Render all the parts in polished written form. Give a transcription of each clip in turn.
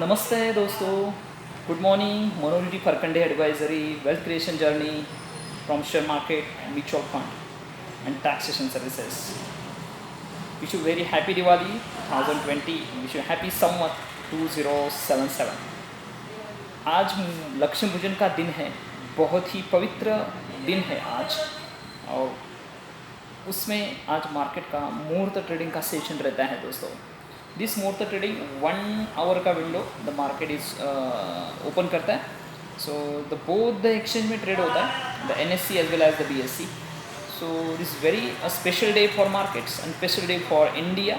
नमस्ते दोस्तों, good morning. मोनोलिटी फरकंडे advisory wealth creation journey from share market, mutual fund and taxation services. Wish you very happy Diwali 2020। Wish you happy Samvat 2077। आज लक्ष्मी पूजन का दिन है, बहुत ही पवित्र दिन है आज। और उसमें आज मार्केट का मुहूर्त ट्रेडिंग का सेशन रहता है दोस्तों। दिस मुहूर्त ट्रेडिंग 1 आवर का window the market is open करता है। So the both the exchange में ट्रेड होता है, the NSE as well as the BSE। So this very special day for markets and special day for India,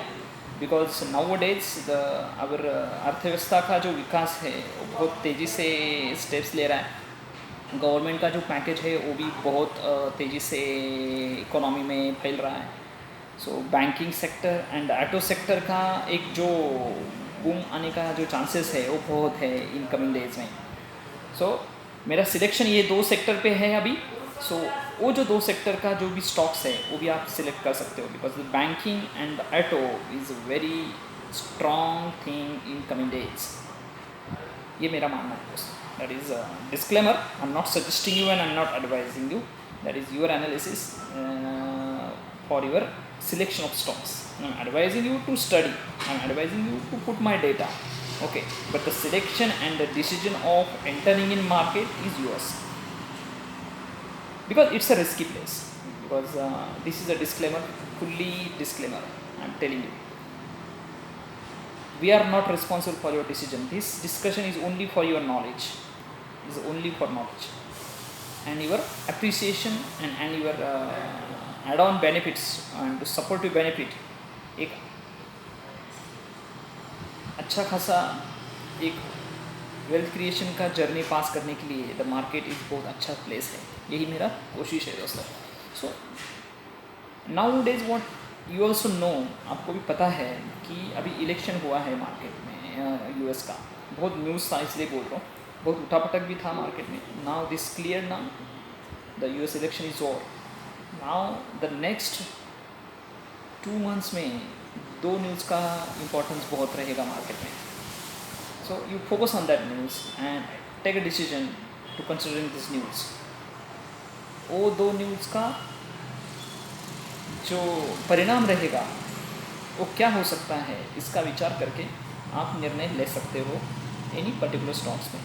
because now days the our अर्थव्यवस्था का जो विकास है वो बहुत तेज़ी से स्टेप्स ले रहा है। गवर्नमेंट का जो पैकेज है वो भी बहुत तेज़ी से इकोनॉमी में फैल रहा है। सो banking sector and auto sector का एक जो बूम आने का जो चांसेस है वो बहुत है इन कमिंग डेज में। सो मेरा सिलेक्शन ये 2 सेक्टर पे है अभी। सो वो जो 2 सेक्टर का जो भी स्टॉक्स है वो भी आप सिलेक्ट कर सकते हो, because the banking and auto is a very strong thing in coming days. ये मेरा मानना है दोस्तों। That is disclaimer, I am not suggesting you and I am not advising you. That is your analysis for your selection of stocks. I'm advising you to study, I'm advising you to put my data, okay, but the selection and the decision of entering in market is yours, because it's a risky place. Because this is a disclaimer, fully disclaimer, I'm telling you, we are not responsible for your decision. This discussion is only for your knowledge, is only for knowledge and your appreciation and your add on benefits and to supportive benefit. एक अच्छा खासा एक wealth creation का journey pass करने के लिए the market is बहुत अच्छा प्लेस है। यही मेरा कोशिश है दोस्तों। So nowadays what you also know, आपको भी पता है कि अभी इलेक्शन हुआ है मार्केट में US का। बहुत न्यूज़ था इसलिए बोल रहा हूँ, बहुत उठापटक भी था मार्केट में। Now this clear, now the US election is over. Now the next 2 months में 2 न्यूज़ का इम्पोर्टेंस बहुत रहेगा मार्केट में। So you focus on that news and take a decision to considering this news. वो 2 news का जो परिणाम रहेगा वो क्या हो सकता है, इसका विचार करके आप निर्णय ले सकते हो एनी पर्टिकुलर स्टॉक्स में।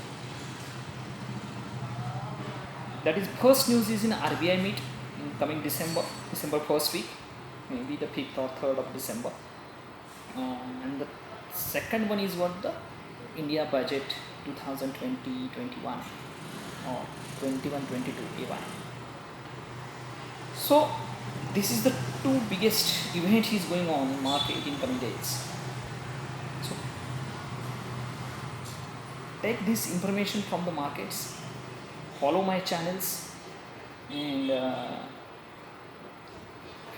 That is first news is in RBI meet coming December 1st week, maybe the 5th or 3rd of December, and the second one is what the India budget 2020-21 or 21-22 AY. So this is the 2 biggest event is going on in market in coming days. So take this information from the markets, follow my channels, and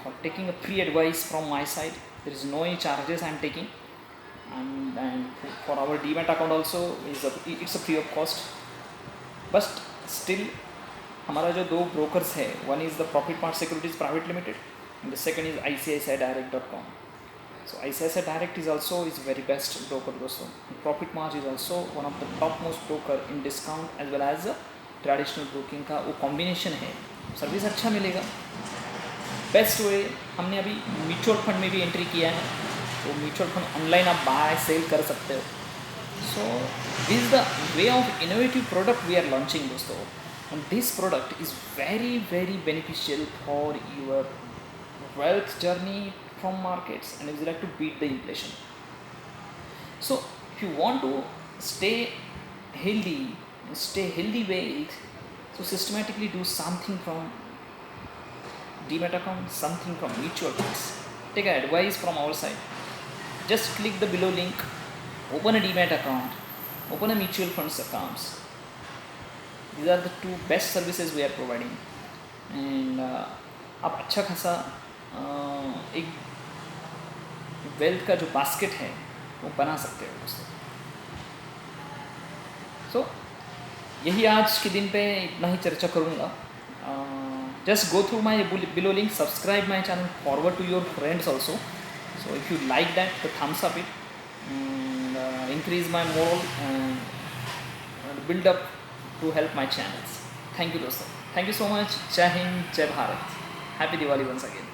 for taking a free advice from my side, there is no any charges I am taking, and for our demat account also it's a free of cost. But still हमारा जो 2 brokers है, one is the Profit Mart Securities Private Limited and the second is ICICIdirect.com. So ICICI Direct is also is very best broker दोस्तों. Profit Mart is also one of the topmost broker in discount as well as traditional broking का वो combination है, service अच्छा मिलेगा, best way. हमने अभी mutual fund में भी एंट्री किया है, तो म्यूचुअल फंड ऑनलाइन आप बाय सेल कर सकते हो। So this is the way of innovative product we are launching दोस्तों, and this product is very very beneficial for your wealth journey from markets and is like to beat the inflation. So if you want to stay healthy wealth, so systematically do something from demat account, something from mutual funds. Take advice from our side. Just click the below link, open a demat account, open a mutual funds accounts. These are the 2 best services we are providing, and आप अच्छा खासा एक wealth का जो basket है वो बना सकते हो दोस्तों। सो यही आज के दिन पे इतना ही चर्चा करूँगा। Just go through my below link, subscribe my channel, forward to your friends also. So if you like that, the thumbs up it, and increase my moral and build up to help my channels. Thank you दोस्तों. Thank you so much. Jai Hind, Jai Bharat. Happy Diwali once again.